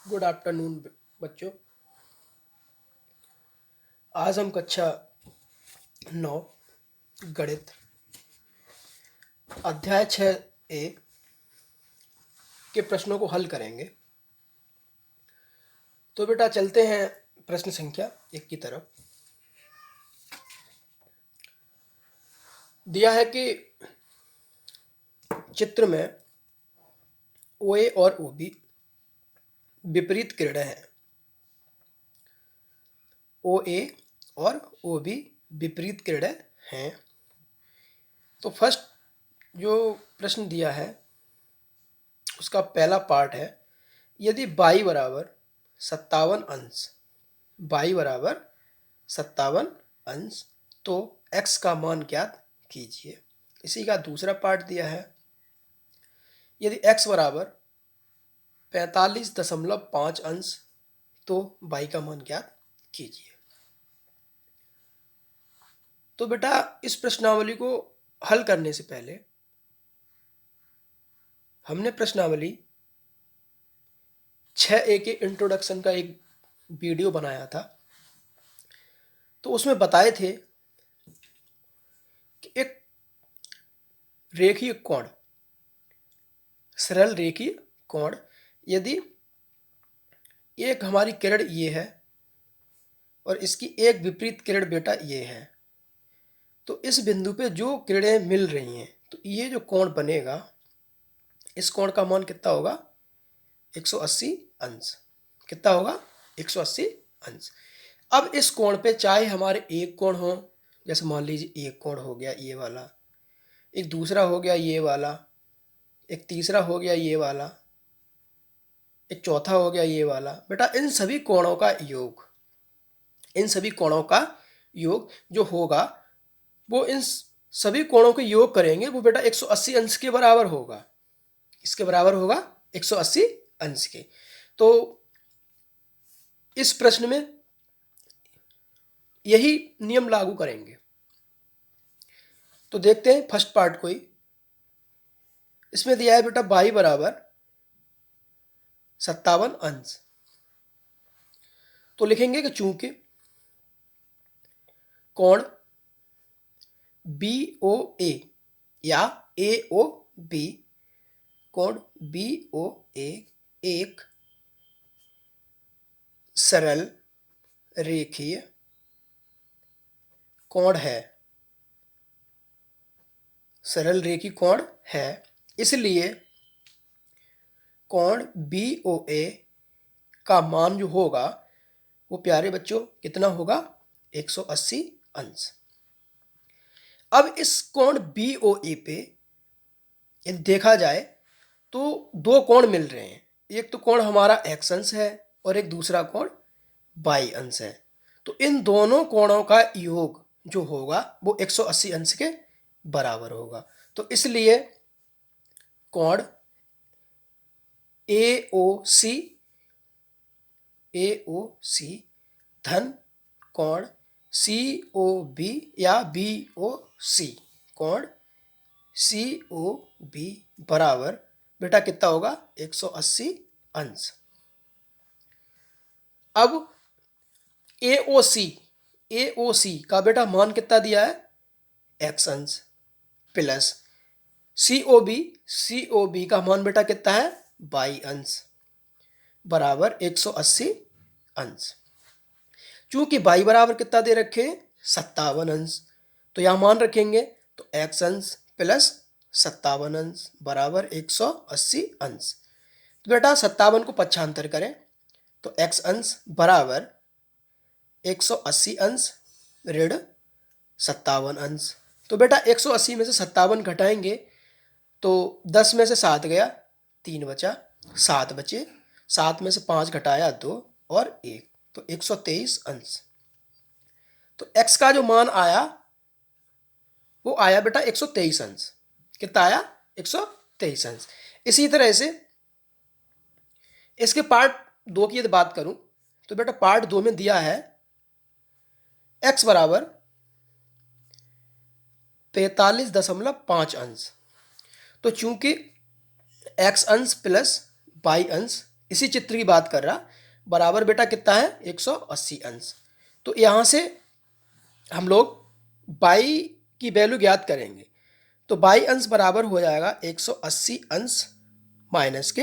Good afternoon बच्चों। आज हम कक्षा 9 गणित अध्याय 6A के प्रश्नों को हल करेंगे। तो बेटा चलते हैं प्रश्न संख्या 1 की तरफ। दिया है कि चित्र में OA और OB विपरीत किरणें हैं। OA और OB विपरीत किरणें हैं। तो फर्स्ट जो प्रश्न दिया है उसका पहला पार्ट है, यदि y बराबर 57 अंश, y बराबर 57 अंश, तो x का मान ज्ञात कीजिए। इसी का दूसरा पार्ट दिया है, यदि x बराबर 45.5 अंश, तो y का मान ज्ञात कीजिए। तो बेटा इस प्रश्नावली को हल करने से पहले हमने प्रश्नावली 6A के इंट्रोडक्शन का एक वीडियो बनाया था। तो उसमें बताए थे कि एक रेखीय कोण, सरल रेखीय कोण, यदि एक हमारी किरण ये है और इसकी एक विपरीत किरण बेटा ये है, तो इस बिंदु पे जो किरणें मिल रही हैं तो ये जो कोण बनेगा, इस कोण का मान कितना होगा? 180 अंश। कितना होगा? 180 अंश। अब इस कोण पे चाहे हमारे एक कोण हो, जैसे मान लीजिए एक कोण हो गया ये वाला, एक दूसरा हो गया ये वाला, एक तीसरा हो गया ये वाला, एक चौथा हो गया ये वाला। बेटा इन सभी कोणों का योग, इन सभी कोणों का योग जो होगा वो इन सभी कोणों के योग करेंगे, वो बेटा 180 अंश के बराबर होगा। इसके बराबर होगा 180 अंश के। तो इस प्रश्न में यही नियम लागू करेंगे। तो देखते हैं फर्स्ट पार्ट को ही। इसमें दिया है बेटा y बराबर 57 अंश। तो लिखेंगे कि चूंकि कोण BOA या AOB, कोण BOA एक सरल रेखीय कोण है, सरल रेखीय कोण है, इसलिए कोण BOA का मान जो होगा वो प्यारे बच्चों कितना होगा? 180 अंश। अब इस कोण BOA पे यदि देखा जाए तो दो कोण मिल रहे हैं। एक तो कोण हमारा x अंश है और एक दूसरा कोण y अंश है। तो इन दोनों कोणों का योग जो होगा वो 180 अंश के बराबर होगा। तो इसलिए कोण AOC धन कोण COB या BOC, कोण COB बराबर बेटा कितना होगा? 180 अंश। अब AOC का बेटा मान कितना दिया है? x अंश प्लस COB का मान बेटा कितना है? y अंश बराबर 180 अंश। चूंकि y बराबर कितना दे रखे? 57 अंश। तो यहां मान रखेंगे तो x अंश प्लस 57 अंश बराबर 180 अंश। तो बेटा 57 को पक्षांतर करें तो x अंश बराबर 180 अंश ऋण 57 अंश। तो बेटा 180 में से 57 घटाएंगे तो 10 में से 7 गया, 3 बचा, 7 बचे, 7 में से 5 घटाया 2 और 1, तो 123 अंश। तो x का जो मान आया वो आया बेटा 123 अंश। कितना आया? 123 अंश। इसी तरह से इसके पार्ट 2 की यदि बात करूं तो बेटा पार्ट 2 में दिया है x बराबर 45.5 अंश। तो चूंकि x अंश प्लस y अंश इसी चित्र की बात कर रहा, बराबर बेटा कितना है 180 अंश। तो यहाँ से हम लोग बाई की वैल्यू ज्ञात करेंगे। तो बाई अंश बराबर हो जाएगा 180 अंश माइनस के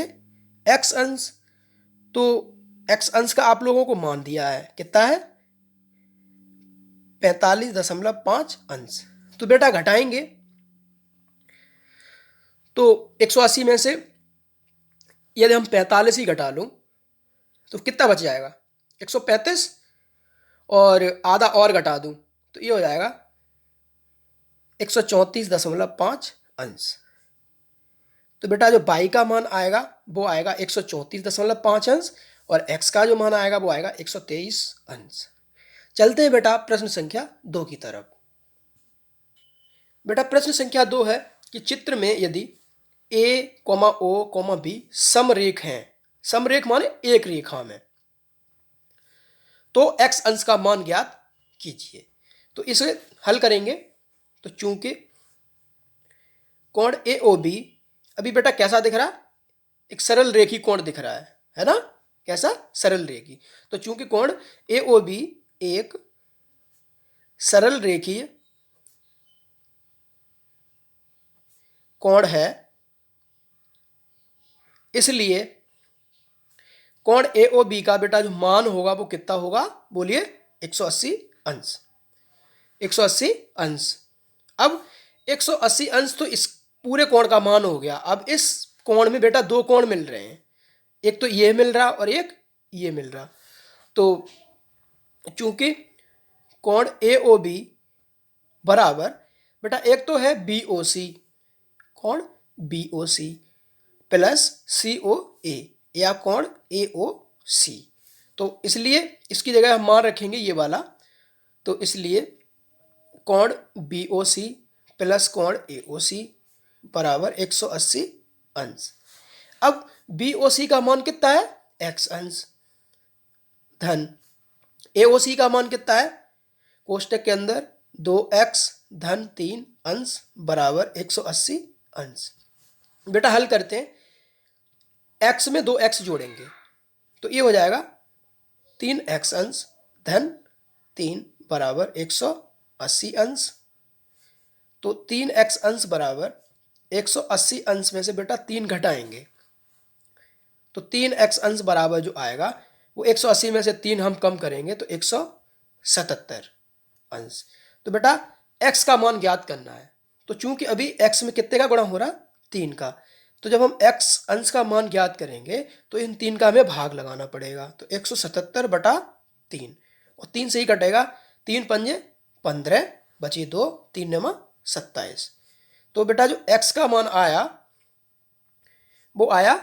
एक्स अंश। तो एक्स अंश का आप लोगों को मान दिया है, कितना है 45.5 अंश। तो बेटा घटाएंगे तो 180 में से यदि हम 45 ही घटा लूँ तो कितना बच जाएगा 135, और आधा और घटा दूँ तो ये हो जाएगा 134.5 अंश। तो बेटा जो बाई का मान आएगा वो आएगा 134.5 अंश, और एक्स का जो मान आएगा वो आएगा 123 अंश। चलते हैं बेटा प्रश्न संख्या 2 की तरफ। बेटा प्रश्न संख्या 2 है कि चित्र में यदि ए, ओ, बी समरेख हैं, समरेख माने एक रेखा में, तो एक्स अंश का मान ज्ञात कीजिए। तो इसे हल करेंगे। तो चूंकि कोण ए ओ बी अभी बेटा कैसा दिख रहा है, एक सरल रेखी कोण दिख रहा है ना, कैसा सरल रेखी। तो चूंकि कोण ए ओ बी एक सरल रेखीय कोण है, इसलिए कोण ए ओ बी का बेटा जो मान होगा वो कितना होगा, बोलिए 180 अंश। 180 अंश। अब 180 अंश तो इस पूरे कोण का मान हो गया। अब इस कोण में बेटा दो कोण मिल रहे हैं, एक तो ये मिल रहा और एक ये मिल रहा। तो चूंकि कोण ए ओ बी बराबर बेटा एक तो है बी ओ सी, कोण बी ओ सी प्लस सी ओ ए, या कोण ए ओ सी। तो इसलिए इसकी जगह हम मान रखेंगे ये वाला। तो इसलिए कोण बी ओ सी प्लस कोण ए ओ सी बराबर 180 अंश। अब बी ओ सी का मान कितना है एक्स अंश, धन ए ओ सी का मान कितना है, कोष्टक के अंदर 2x धन 3 अंश बराबर 180 अंश। बेटा हल करते हैं, x में 2x जोड़ेंगे तो ये हो जाएगा 3x अंश धन 3 बराबर 180 अंश। तो 3x अंश बराबर 180 अंश में से बेटा 3 घटाएंगे तो 3x अंश बराबर जो आएगा वो 180 में से 3 हम कम करेंगे तो 177 अंश। तो बेटा x का मान ज्ञात करना है। तो चूंकि अभी x में कितने का गुणा हो रहा 3 का, तो जब हम x अंश का मान ज्ञात करेंगे तो इन 3 का हमें भाग लगाना पड़ेगा। तो 177 बटा 3, और 3 से ही कटेगा, 3 पंजे 15 बची 2, 3 नमा 27। तो बेटा जो x का मान आया वो आया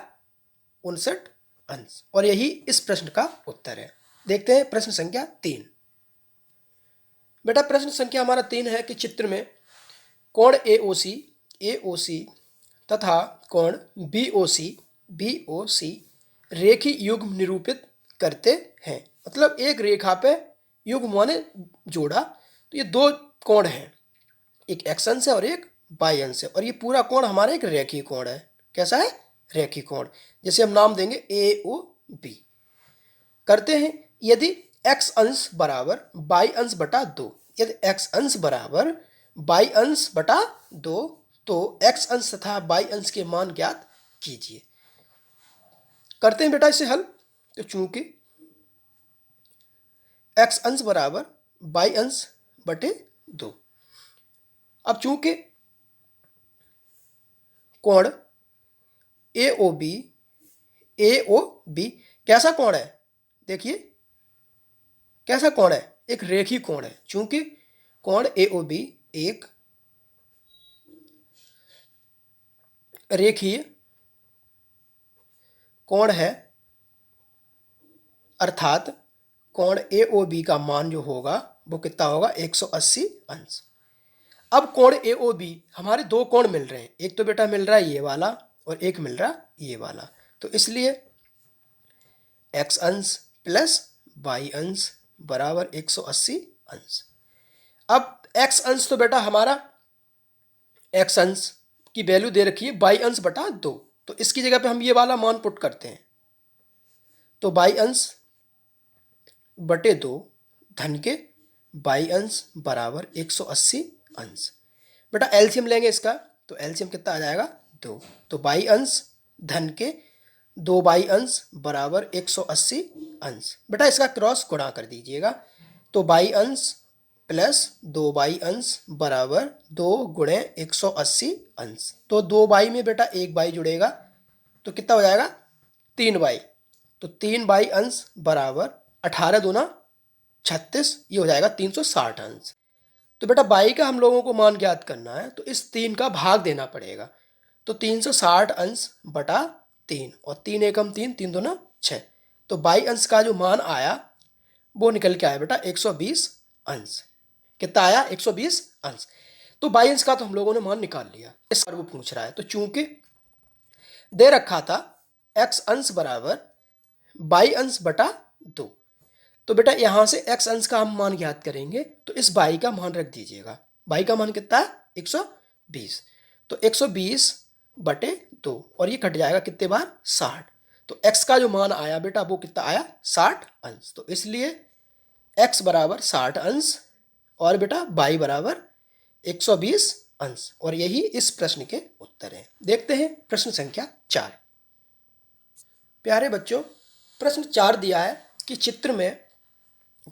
59 अंश, और यही इस प्रश्न का उत्तर है। देखते हैं प्रश्न संख्या 3। बेटा प्रश्न संख्या हमारा 3 है कि चित्र में कोण ए ओ सी तथा कोण बी ओ सी रेखी युग्म निरूपित करते हैं। मतलब एक रेखा पे युग्म माने जोड़ा। तो ये दो कोण हैं, एक एक्स अंश है और एक वाई अंश है, और ये पूरा कोण हमारा एक रेखी कोण है। कैसा है, रेखी कोण, जैसे हम नाम देंगे ए ओ बी। करते हैं, यदि एक्स अंश बराबर वाई अंश बटा 2, यदि एक्स अंश बराबर वाई अंश बटा 2, तो एक्स अंश तथा वाई अंश के मान ज्ञात कीजिए। करते हैं बेटा इसे हल। तो चूंकि एक्स अंश बराबर वाई अंश बटे 2, अब चूंकि कोण ए ओ बी कैसा कोण है, देखिए कैसा कोण है, एक रेखी कोण है। चूंकि कोण ए ओ बी एक रेखीय कोण है, अर्थात कोण ए ओ बी का मान जो होगा वो कितना होगा 180 अंश। अब कोण ए ओ बी हमारे दो कोण मिल रहे हैं, एक तो बेटा मिल रहा है ये वाला और एक मिल रहा ये वाला। तो इसलिए एक्स अंश प्लस वाई अंश बराबर 180 अंश। अब एक्स अंश तो बेटा हमारा एक्स अंश की वैल्यू दे रखी है वाई अंश बटा 2, तो इसकी जगह पे हम ये वाला मान पुट करते हैं। तो बाई अंश बटे 2 धन के बाई अंश बराबर 180 अंश। बेटा एलसीएम लेंगे इसका, तो एलसीएम कितना आ जाएगा 2। तो बाई अंश धन के 2 बाई अंश बराबर 180 अंश। बेटा इसका क्रॉस गुणा कर दीजिएगा, तो बाई अंश प्लस 2 बाई अंश बराबर 2 गुणे 180 अंश। तो 2 बाई में बेटा 1 बाई जुड़ेगा, तो कितना हो जाएगा 3 बाई। तो 3 बाई अंश बराबर 18 दूना 36, ये हो जाएगा 360 अंश। तो बेटा बाई का हम लोगों को मान ज्ञात करना है, तो इस 3 का भाग देना पड़ेगा। तो 360 अंश बटा 3, और 3 एकम 3, 3 दूना 6। तो बाई अंश का जो मान आया वो निकल के आया बेटा 120 अंश। कितना आया 120 अंश। तो बाई अंश का तो हम लोगों ने मान निकाल लिया। इस बार वो पूछ रहा है, तो चूंकि दे रखा था x अंश बराबर बाई अंश बटा 2, तो बेटा यहां से x अंश का हम मान ज्ञात करेंगे, तो इस बाई का मान रख दीजिएगा। बाई का मान कितना है 120। तो 120 बटे 2, और ये कट जाएगा कितने बार 60। तो x का जो मान आया बेटा वो कितना आया 60 अंश। तो इसलिए x बराबर 60 अंश और बेटा बाई बराबर 120 अंश, और यही इस प्रश्न के उत्तर हैं। देखते हैं प्रश्न संख्या 4। प्यारे बच्चों, प्रश्न 4 दिया है कि चित्र में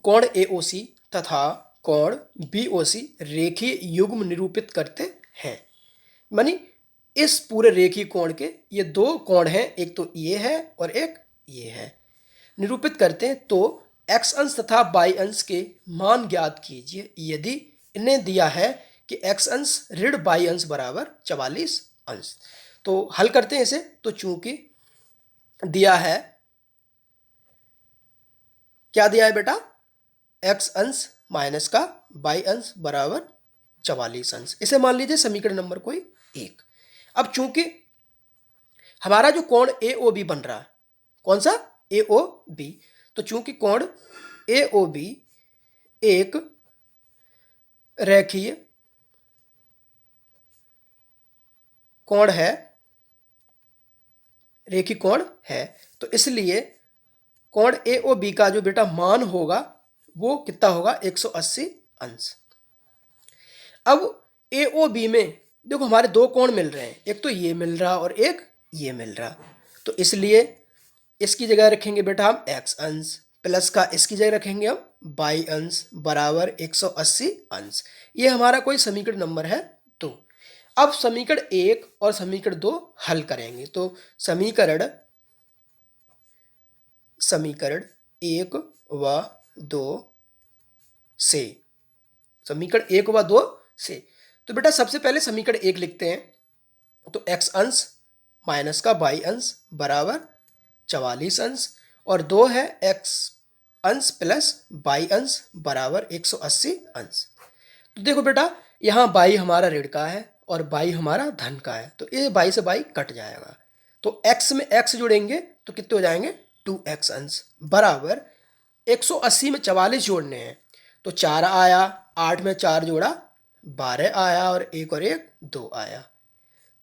कोण AOC तथा कोण BOC रेखीय युग्म निरूपित करते हैं। मानी इस पूरे रेखीय कोण के ये 2 कोण हैं, एक तो ये है और एक ये है, निरूपित करते हैं। तो x अंश तथा y अंश के मान ज्ञात कीजिए यदि इन्हें दिया है कि x अंश ऋण y अंश बराबर 44 अंश। तो हल करते हैं इसे। तो चूंकि दिया है, क्या दिया है बेटा, x अंश माइनस का y अंश बराबर 44 अंश। इसे मान लीजिए समीकरण नंबर कोई 1। अब चूंकि हमारा जो कोण AOB बन रहा है, कौन सा AOB, तो चूंकि कोण AOB एक रेखीय कोण है, रेखीय कोण है, तो इसलिए कोण AOB का जो बेटा मान होगा वो कितना होगा 180 अंश। अब AOB में देखो हमारे 2 कोण मिल रहे हैं, एक तो ये मिल रहा और एक ये मिल रहा। तो इसलिए इसकी जगह रखेंगे बेटा हम x अंश, प्लस का इसकी जगह रखेंगे हम y अंश बराबर 180 अंश। ये हमारा कोई समीकरण नंबर है 2। अब समीकरण 1 और समीकरण 2 हल करेंगे। तो समीकरण 1 व 2 से, समीकरण 1 व 2 से, तो बेटा सबसे पहले समीकरण 1 लिखते हैं। तो x अंश माइनस का y अंश बराबर 44 अंश, और 2 है x अंश प्लस y अंश बराबर 180 अंश। तो देखो बेटा यहाँ y हमारा ऋण का है और y हमारा धन का है, तो ये y से y कट जाएगा। तो x में x जुड़ेंगे तो कितने हो जाएंगे 2x अंश बराबर 180 में 44 जोड़ने हैं, तो 4 आया, 8 में 4 जोड़ा 12 आया, और 1 और 1 2 आया।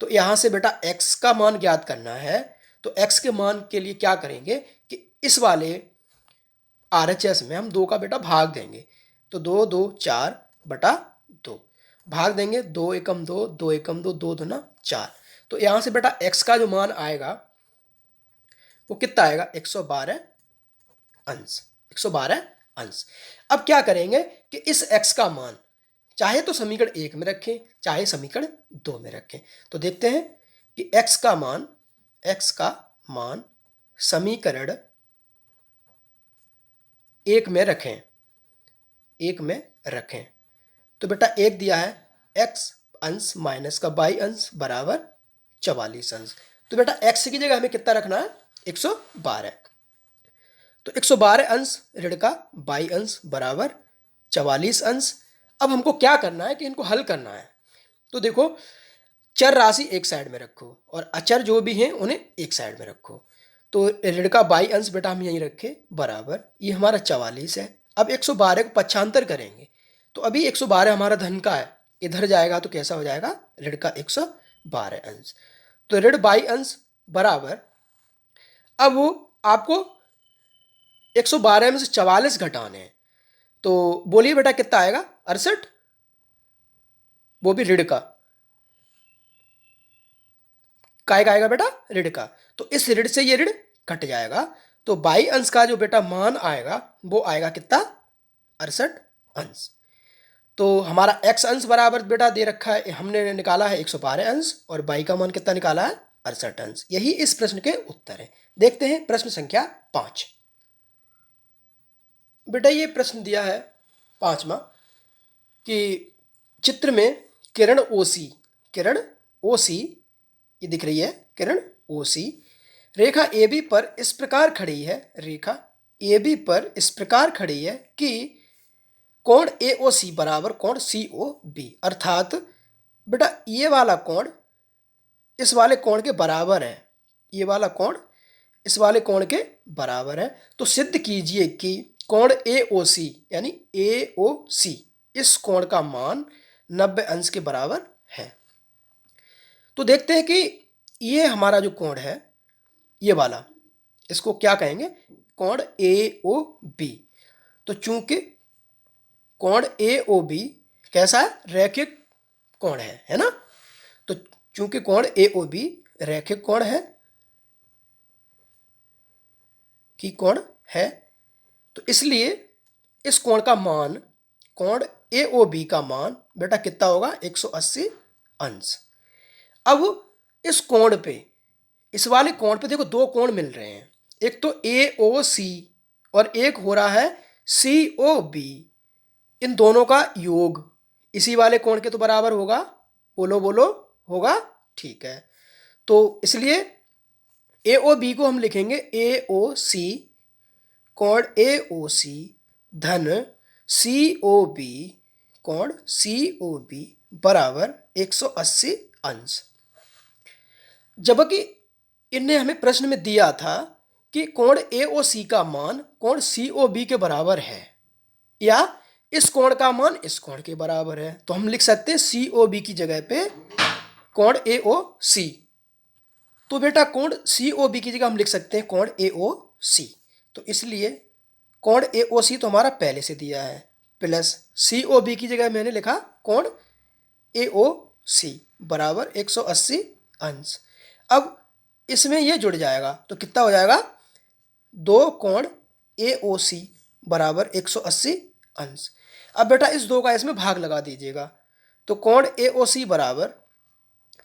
तो यहाँ से बेटा x का मान ज्ञात करना है। तो x के मान के लिए क्या करेंगे कि इस वाले RHS में हम 2 का बेटा भाग देंगे। तो 2 2 4 बटा 2 भाग देंगे, 2 एकम 2, 2 एकम 2, 2 दूना 4। तो यहाँ से बेटा x का जो मान आएगा वो कितना आएगा 112 अंश, 112 अंश। अब क्या करेंगे कि इस x का मान चाहे तो समीकरण 1 में रखें, चाहे समीकरण 2 में रखें। तो देखते हैं कि x का मान समीकरण 1 में रखें, 1 में रखें। तो बेटा 1 दिया है x अंश माइनस का y अंश बराबर 44 अंश। तो बेटा x की जगह हमें कितना रखना है 112। तो 112 अंश ऋण का y अंश बराबर 44 अंश। अब हमको क्या करना है कि इनको हल करना है। तो देखो चर राशि एक साइड में रखो और अचर जो भी हैं उन्हें एक साइड में रखो। तो ऋण का y अंश बेटा हम यहीं रखे बराबर, ये हमारा 44 है। अब 112 को पक्षांतर करेंगे, तो अभी 112 हमारा धन का है, इधर जाएगा तो कैसा हो जाएगा ऋण का 112 अंश। तो ऋण y अंश बराबर, अब वो आपको 112 में से 44 घटाने हैं, तो बोलिए बेटा कितना आएगा? 68, वो भी ऋण का। काय का आएगा बेटा? ऋण का। तो इस ऋण से ये ऋण घट जाएगा, तो बाई अंश का जो बेटा मान आएगा वो आएगा कितना? 68 अंश। तो हमारा x अंश बराबर बेटा दे रखा है, हमने निकाला है 112 अंश, और बाई का मान कितना निकाला है? 68 अंश। यही इस प्रश्न के उत्तर है। देखते हैं प्रश्न संख्या 5। बेटा ये प्रश्न दिया है 5वां कि चित्र में किरण ओसी ये दिख रही है, किरण ओसी रेखा AB पर इस प्रकार खड़ी है, रेखा AB पर इस प्रकार खड़ी है कि कोण AOC बराबर कोण COB, अर्थात बेटा ये वाला कोण इस वाले कोण के बराबर है, ये वाला कोण इस वाले कोण के बराबर है। तो सिद्ध कीजिए कि कोण AOC यानी AOC इस कोण का मान 90 अंश के बराबर है। तो देखते हैं कि ये हमारा जो कोण है ये वाला, इसको क्या कहेंगे? कोण AOB। तो चूंकि कोण AOB कैसा है? रैखिक कोण है ना? तो चूंकि कोण AOB रैखिक कोण है कि कोण है, तो इसलिए इस कोण का मान, कोण AOB का मान बेटा कितना होगा? 180 अंश। अब इस कोण पे, इस वाले कोण पे देखो दो कोण मिल रहे हैं, एक तो AOC और एक हो रहा है COB। इन दोनों का योग इसी वाले कोण के तो बराबर होगा। बोलो बोलो, होगा? ठीक है। तो इसलिए AOB को हम लिखेंगे AOC, कोण AOC धन COB, कोण COB बराबर 180 अंश। जबकि इनने हमें प्रश्न में दिया था कि कोण AOC का मान कोण COB के बराबर है, या इस कोण का मान इस कोण के बराबर है, तो हम लिख सकते हैं COB की जगह पे कोण AOC। तो बेटा कोण COB की जगह हम लिख सकते हैं कोण AOC। तो इसलिए कोण AOC तो हमारा पहले से दिया है, प्लस COB की जगह मैंने लिखा कोण AOC बराबर 180 अंश। अब इसमें ये जुड़ जाएगा तो कितना हो जाएगा? दो कोण AOC बराबर 180 अंश। अब बेटा इस दो का इसमें भाग लगा दीजिएगा, तो कोण AOC बराबर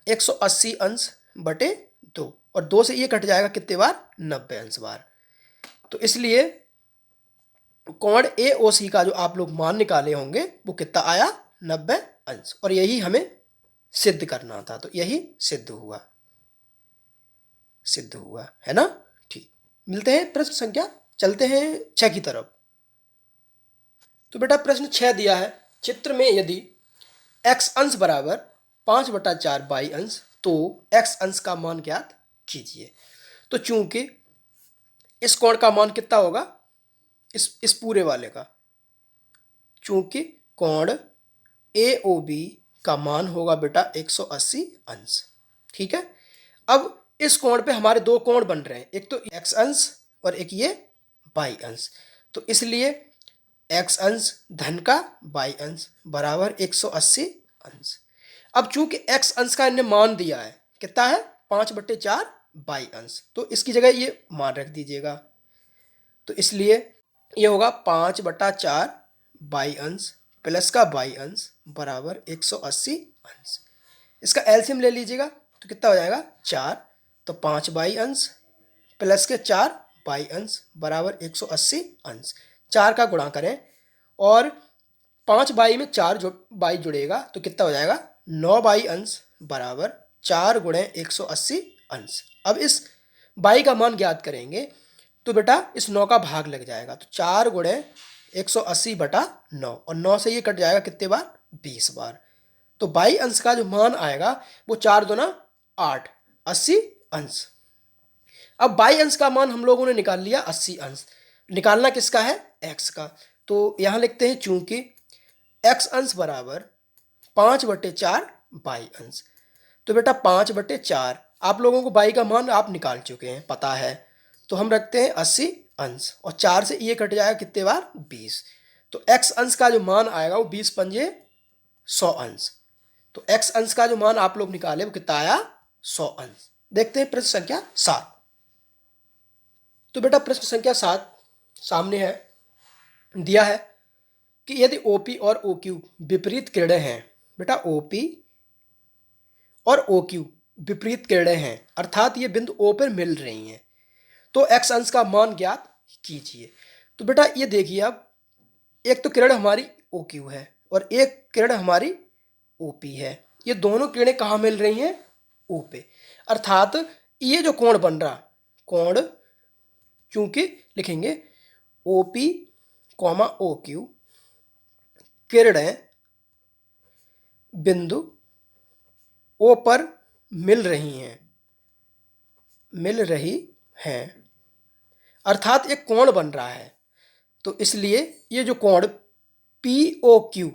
180 अंश बटे 2, और 2 से ये कट जाएगा कितने बार? 90 अंश बार। तो इसलिए कोण AOC का जो आप लोग मान निकाले होंगे वो कितना आया? 90 अंश। और यही हमें सिद्ध करना था, तो यही सिद्ध हुआ है ना? ठीक, मिलते हैं प्रश्न संख्या, चलते हैं 6 की तरफ। तो बेटा प्रश्न 6 दिया है, चित्र में यदि x अंश बराबर 5/4 बाई अंश, तो x अंश का मान ज्ञात कीजिए। तो चूंकि इस कोण का मान कितना होगा? इस पूरे वाले का, चूंकि कोण AOB का मान होगा बेटा 180 अंश। ठीक है। अब इस कोण पे हमारे दो कोण बन रहे हैं, एक तो x अंश और एक ये बाई अंश। तो इसलिए x अंश धन का बाई अंश बराबर 180 अंश। अब चूंकि x अंश का इन्हें मान दिया है, कितना है? 5/4 बाई अंश, तो इसकी जगह ये मान रख दीजिएगा। तो इसलिए ये होगा 5/4 बाई अंश प्लस का बाई अंश बराबर 180 अंश। इसका एलसीएम ले लीजिएगा तो कितना हो जाएगा? 4। तो 5 बाई अंश प्लस के 4 बाई अंश बराबर 180 अंश। 4 का गुणा करें और 5 बाई में 4 बाई जुड़ेगा तो कितना हो जाएगा? 9 बाई अंश बराबर 4 गुणे 180 अंश। अब इस बाई का मान ज्ञात करेंगे तो बेटा इस 9 का भाग लग जाएगा, तो 4 गुणे 180 बटा 9, और 9 से ये कट जाएगा कितने बार? 20 बार। तो बाई अंश का जो मान आएगा वो 4 दूना 8, 80 अंश। अब बाई अंश का मान हम लोगों ने निकाल लिया 80 अंश। निकालना किसका है? x का। तो यहाँ लिखते हैं चूंकि x अंश बराबर 5/4 बाई अंश। तो बेटा 5/4, आप लोगों को बाई का मान आप निकाल चुके हैं, पता है, तो हम रखते हैं 80 अंश, और 4 से ये कट जाएगा कितने बार, 20। तो x अंश का जो मान आएगा वो 20 पंजे 100 अंश। तो x अंश का जो मान आप लोग निकाले वो कितना आया, 100 अंश। देखते हैं प्रश्न संख्या 7। तो बेटा प्रश्न संख्या 7 सामने है, दिया है कि यदि OP और OQ विपरीत किरणें हैं। बेटा OP और OQ विपरीत किरणें हैं, अर्थात ये बिंदु O पर मिल रही हैं, तो x अंश का मान ज्ञात कीजिए। तो बेटा ये देखिए, अब एक तो किरण हमारी OQ है और एक किरण हमारी OP है। ये दोनों किरणें कहाँ मिल रही हैं, O पे, अर्थात ये जो कोण बन रहा, कोण चूंकि लिखेंगे OP, OQ किरणें बिंदु O पर मिल रही हैं, अर्थात एक कोण बन रहा है। तो इसलिए ये जो कोण POQ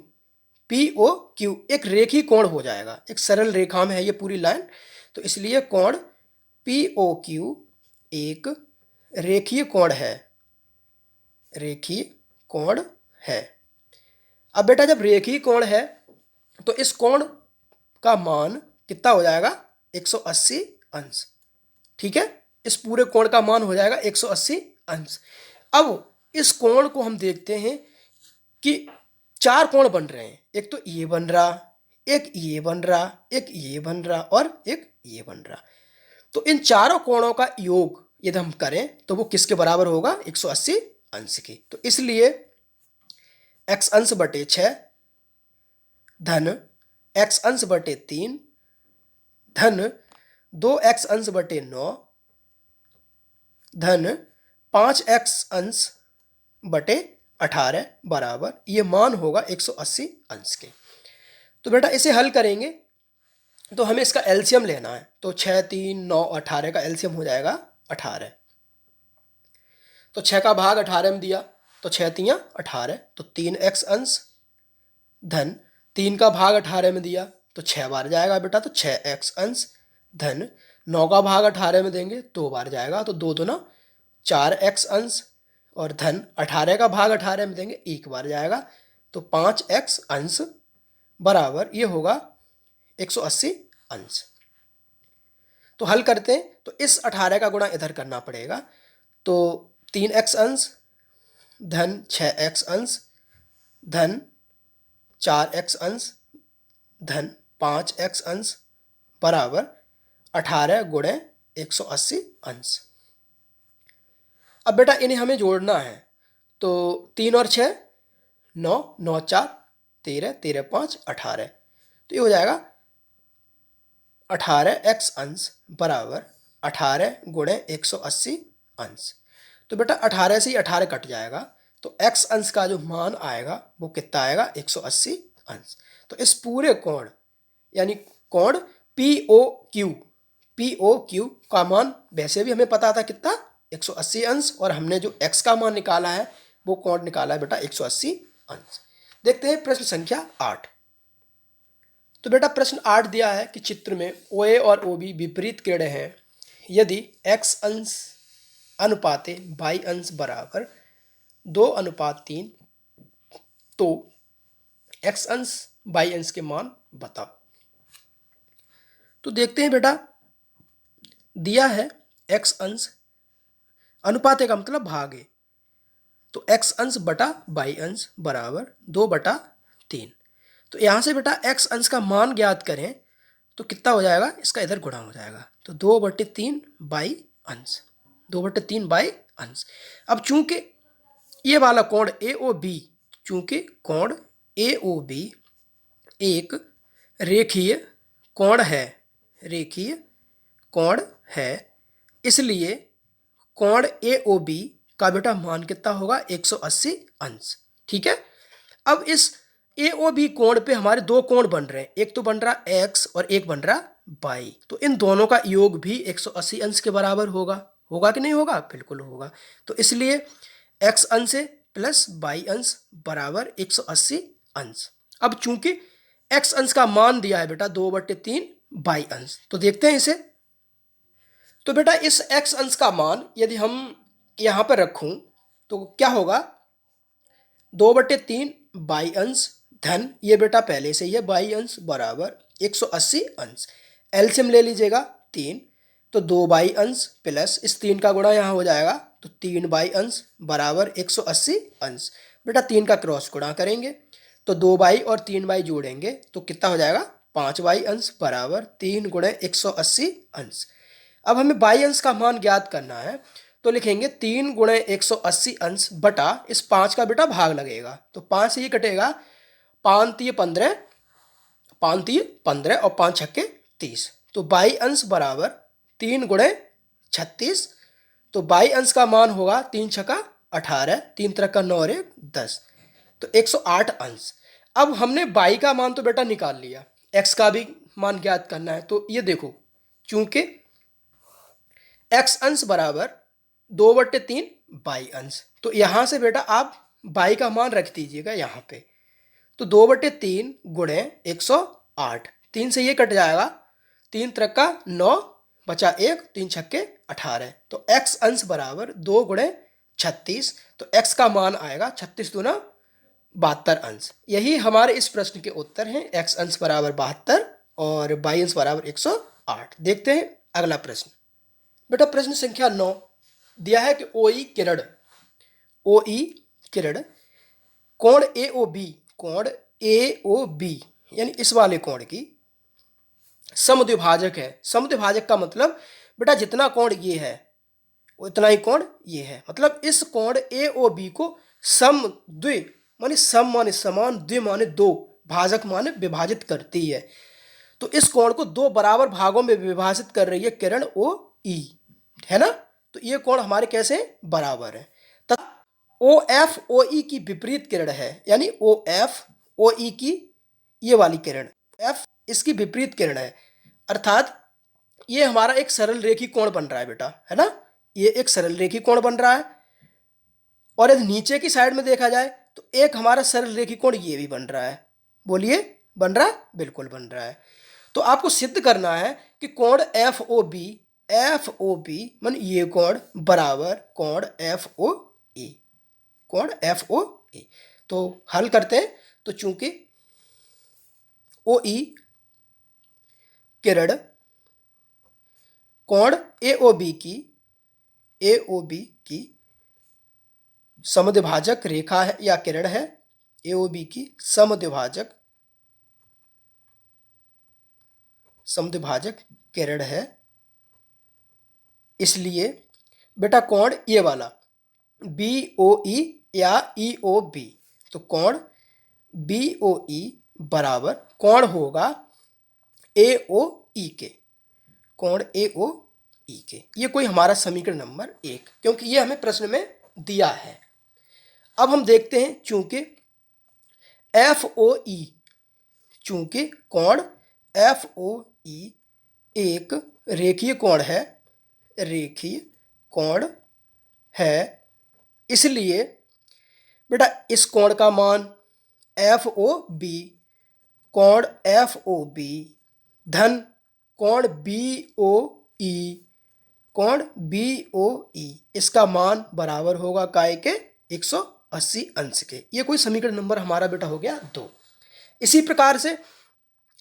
एक रेखीय कोण हो जाएगा, एक सरल रेखा में है ये पूरी लाइन। तो इसलिए कोण POQ एक रेखीय कोण है। अब बेटा जब रेखीय कोण है तो इस कोण का मान कितना हो जाएगा, 180 अंश। ठीक है, इस पूरे कोण का मान हो जाएगा 180 अंश। अब इस कोण को हम देखते हैं कि 4 कोण बन रहे हैं, एक तो ये बन रहा, एक ये बन रहा, एक ये बन रहा और एक ये बन रहा। तो इन चारों कोणों का योग यदि हम करें तो वो किसके बराबर होगा, 180 अंश के। तो इसलिए x अंश बटे 6 धन x अंश बटे 3 धन 2x अंश बटे 9 धन 5x अंश बटे 18 बराबर ये मान होगा 180 अंश के। तो बेटा इसे हल करेंगे तो हमें इसका एलसीएम लेना है। तो 6, 3, 9, 18 का एलसीएम हो जाएगा 18। तो 6 का भाग 18 में दिया तो 6 तियां 18, तो 3x अंश धन 3 का भाग 18 में दिया तो 6 बार जाएगा बेटा, तो 6x अंश धन 9 का भाग 18 में देंगे 2 बार जाएगा, तो 2 दूना 4x अंश और धन 18 का भाग 18 में देंगे 1 बार जाएगा, तो 5x अंश बराबर ये होगा 180 अंश। तो हल करते हैं तो इस 18 का गुणा इधर करना पड़ेगा। तो 3x अंश धन 6x अंश धन 4x अंश धन 5x अंश बराबर 18 गुणे 180 अंश। अब बेटा इन्हें हमें जोड़ना है। तो 3 और 6 9, 9 4 13, 13 5 18, तो ये हो जाएगा 18x अंश बराबर 18 गुणे 180 अंश। तो बेटा 18 से ही 18 कट जाएगा, तो x अंश का जो मान आएगा वो कितना आएगा, 180 अंश। तो इस पूरे कोण यानी कोण POQ का मान वैसे भी हमें पता था कितना, 180 अंश, और हमने जो x का मान निकाला है वो कोण निकाला है बेटा 180 अंश। देखते हैं प्रश्न संख्या 8। तो बेटा प्रश्न 8 दिया है कि चित्र में OA और OB विपरीत किरणें हैं। यदि x अंश अनुपाते y अंश बराबर 2:3, तो x अंश y अंश के मान बताओ। तो देखते हैं बेटा, दिया है x अंश अनुपाते का मतलब भागे, तो x अंश बटा y अंश बराबर 2/3। तो यहाँ से बेटा x अंश का मान ज्ञात करें तो कितना हो जाएगा, इसका इधर गुणा हो जाएगा, तो 2/3 y अंश, 2/3 y अंश। अब चूंकि ये वाला कोण AOB, चूंकि कोण AOB एक रेखीय कोण है, इसलिए कोण AOB का बेटा मान कितना होगा, 180 अंश। ठीक है, अब इस AOB कोण पे हमारे दो कोण बन रहे हैं, एक तो बन रहा x और एक बन रहा y, तो इन दोनों का योग भी 180 अंश के बराबर होगा कि नहीं होगा, बिल्कुल होगा। तो इसलिए x अंश प्लस y अंश बराबर 180 अंश। अब चूंकि x अंश का मान दिया है बेटा 2/3 y अंश, तो देखते हैं इसे। तो बेटा इस x अंश का मान यदि हम यहाँ पर रखूं तो क्या होगा, 2/3 बाई अंश धन, ये बेटा पहले से ही है, बाई अंश बराबर 180 अंश। एलसीएम ले लीजिएगा 3, तो 2 बाई अंश प्लस इस 3 का गुणा यहाँ हो जाएगा, तो 3 बाई अंश बराबर 180 अंश। बेटा 3 का क्रॉस गुणा करेंगे तो 2 बाई और 3 बाई जोड़ेंगे तो कितना हो जाएगा, 5 बाई अंश बराबर 3 गुणे 180 अंश। अब हमें बाई अंश का मान ज्ञात करना है, तो लिखेंगे 3 गुणे 180 अंश बटा इस 5 का बेटा भाग लगेगा, तो 5 से ये कटेगा, 5 तिये 15, 5 तिये 15 और 5 छक्के 30, तो बाई अंश बराबर 3 गुणे 36, तो बाई अंश का मान होगा 3 छक्का 18, 3 तिरक का 9 और 1 10, तो 108 अंश। अब हमने बाई का मान तो बेटा निकाल लिया, एक्स का भी मान ज्ञात करना है, तो ये देखो, चूंकि एक्स अंश बराबर 2/3 बाई अंश, तो यहां से बेटा आप बाई का मान रख दीजिएगा यहाँ पे, तो 2/3 गुणे 108, 3 से ये कट जाएगा, 3 तिरक का 9 बचा 1, 3 छक्के 18, तो एक्स अंश बराबर 2 गुणे 36, तो एक्स का मान आएगा 36 दूना 72 अंश। यही हमारे इस प्रश्न के उत्तर हैं, एक्स अंश बराबर 72 और बाई अंश बराबर 108। देखते हैं अगला प्रश्न। बेटा प्रश्न संख्या 9 दिया है कि ओई किरण कोण AOB यानी इस वाले कोण की समद्विभाजक है। समद्विभाजक का मतलब बेटा जितना कोण ये है उतना ही कोण ये है, मतलब इस कोण AOB को समद्वि माने सम माने समान, द्वि माने दो, भाजक माने विभाजित करती है। तो इस कोण को दो बराबर भागों में विभाजित कर रही है किरण OE, है ना। तो ये कोण हमारे कैसे बराबर है, तथा OF OE की विपरीत किरण है, यानी OF OE की ये वाली किरण F इसकी विपरीत किरण है, अर्थात ये हमारा एक सरल रेखी कोण बन रहा है बेटा, है ना। ये एक सरल रेखी कोण बन रहा है, और यदि नीचे की साइड में देखा जाए तो एक हमारा सरल रेखी कोण ये भी बन रहा है। बोलिए बन रहा है, बिल्कुल बन रहा है। तो आपको सिद्ध करना है कि कोण FOB मान ये कोण बराबर कोण FOE। तो हल करते हैं, तो चूंकि OE किरण कोण AOB की समद्विभाजक रेखा है या किरण है, AOB की समद्विभाजक किरण है, इसलिए बेटा कोण ये वाला BOE या EOB, तो कोण BOE बराबर कोण होगा AOE के, कोण AOE के। ये कोई हमारा समीकरण नंबर 1, क्योंकि ये हमें प्रश्न में दिया है। अब हम देखते हैं, चूंकि कोण FOE एक रेखीय कोण है, इसलिए बेटा इस कोण का मान FOB कोण FOB धन कोण BOE इसका मान बराबर होगा काय के 180 अंश के। ये कोई समीकरण नंबर हमारा बेटा हो गया 2। इसी प्रकार से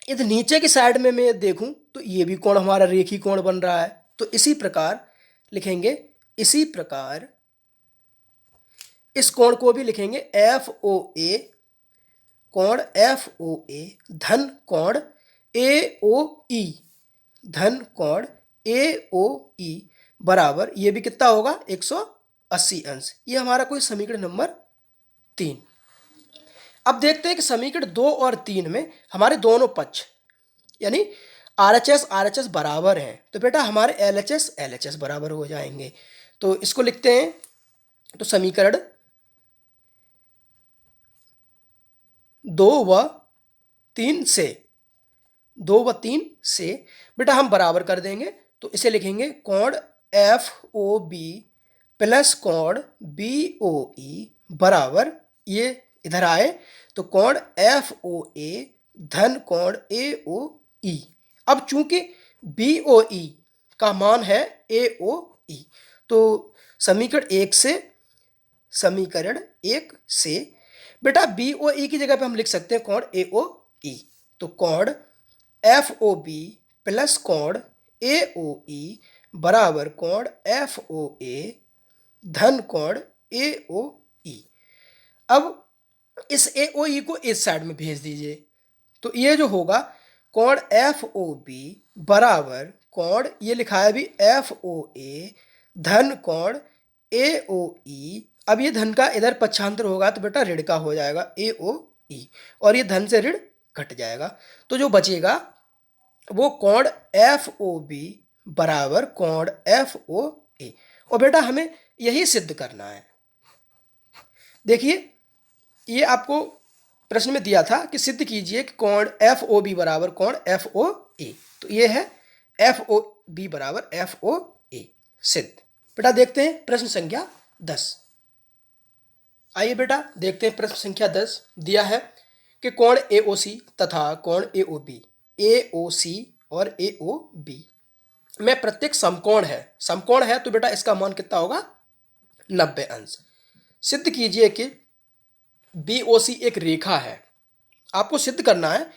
यदि नीचे की साइड में मैं देखूं तो ये भी कोण हमारा रेखी कोण बन रहा है, तो इसी प्रकार लिखेंगे, इस कोण को भी लिखेंगे FOA कोण FOA धन कोण AOE बराबर ये भी कितना होगा 180 अंश। ये हमारा कोई समीकरण नंबर 3। अब देखते हैं कि समीकरण 2 और 3 में हमारे दोनों पक्ष यानी RHS बराबर हैं, तो बेटा हमारे LHS बराबर हो जाएंगे। तो इसको लिखते हैं, तो समीकरण 2 व 3 से बेटा हम बराबर कर देंगे, तो इसे लिखेंगे कोण FOB प्लस कोण BOE बराबर, ये इधर आए तो कोण FOA धन कोण AOE। अब चूंकि BOE का मान है AOE, तो समीकरण एक से बेटा बी ओ ई की जगह पे हम लिख सकते हैं कोण ए ओ ई। तो कोण एफ ओ बी प्लस कोण ए ओ ई बराबर कोण एफ ओ ए धन कोण ए ओ ई। अब इस ए ओ ई को इस साइड में भेज दीजिए, तो ये जो होगा कोण एफ ओ बी बराबर कोण, ये लिखा है अभी एफ ओ ए धन कोण ए ओ ई। अब ये धन का इधर पक्षांतर होगा तो बेटा ऋण का हो जाएगा ए ओ ई, और ये धन से ऋण घट जाएगा, तो जो बचेगा वो कोण एफ ओ बी बराबर कोण एफ ओ ए। और बेटा हमें यही सिद्ध करना है। देखिए ये आपको प्रश्न में दिया था कि सिद्ध कीजिए कि कोण एफ ओ बी बराबर कोण एफ ओ ए। तो ये है एफ ओ बी बराबर एफ ओ ए सिद्ध। बेटा देखते हैं प्रश्न संख्या 10। आइए बेटा देखते हैं प्रश्न संख्या 10। दिया है कि कोण ए ओ सी तथा कोण ए ओ बी, ए ओ सी और ए ओ बी में प्रत्येक समकोण है तो बेटा इसका मान कितना होगा 90 अंश। सिद्ध कीजिए कि बी ओ सी एक रेखा है। आपको सिद्ध करना है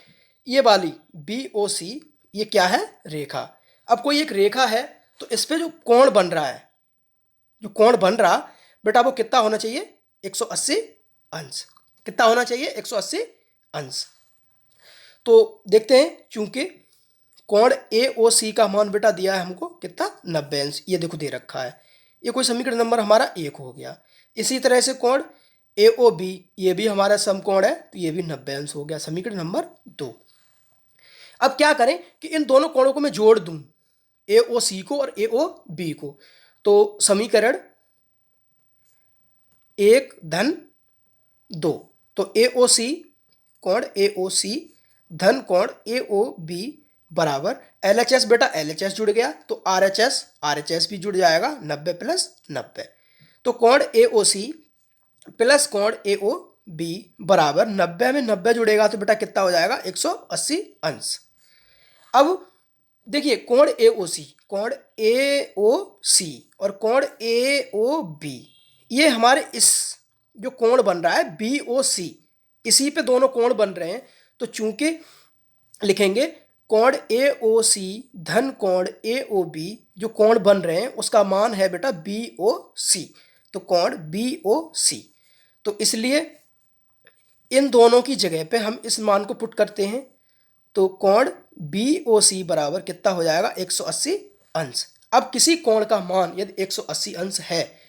ये वाली बी ओ सी, ये क्या है रेखा। अब कोई एक रेखा है तो इस पे जो कोण बन रहा बेटा वो कितना होना चाहिए 180 अंश। कितना होना चाहिए 180 अंश। तो देखते हैं, चूंकि कोण ए ओ सी का मान बेटा दिया है हमको कितना 90 अंश, ये देखो दे रखा है। ये कोई समीकरण नंबर हमारा 1 हो गया। इसी तरह से कोण ए ओ बी, ये भी हमारा समकोण है तो ये भी 90 अंश हो गया, समीकरण नंबर 2। अब क्या करें कि इन दोनों कोणों को मैं जोड़ दूं, ए ओ सी को और ए ओ बी को। तो समीकरण 1 धन 2, तो ए ओ सी कोण ए ओ सी धन कोण ए ओ बी बराबर LHS बेटा LHS जुड़ गया तो RHS भी जुड़ जाएगा 90 प्लस 90। तो कोण ए ओ सी प्लस कोण ए ओ बी बराबर 90 में 90 जुड़ेगा तो बेटा कितना हो जाएगा 180 अंश। अब देखिए कोण ए ओ सी और कोण ए ओ बी, ये हमारे इस जो कोण बन रहा है बी ओ सी, इसी पे दोनों कोण बन रहे हैं। तो चूंकि लिखेंगे कोण ए ओ सी धन कोण ए ओ बी, जो कोण बन रहे हैं उसका मान है बेटा बी ओ सी, तो कोण बी ओ सी। तो इसलिए इन दोनों की जगह पे हम इस मान को पुट करते हैं, तो कोण बी ओ सी बराबर कितना हो जाएगा 180 अंश। अब किसी कोण का मान यदि 180 अंश है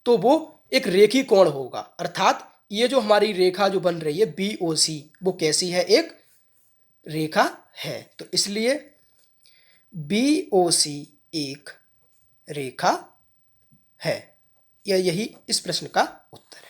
तो वो एक रेखी कोण होगा, अर्थात ये जो हमारी रेखा जो बन रही है बी ओ सी वो कैसी है, एक रेखा है। तो इसलिए बी ओ सी एक रेखा है। यही इस प्रश्न का उत्तर है।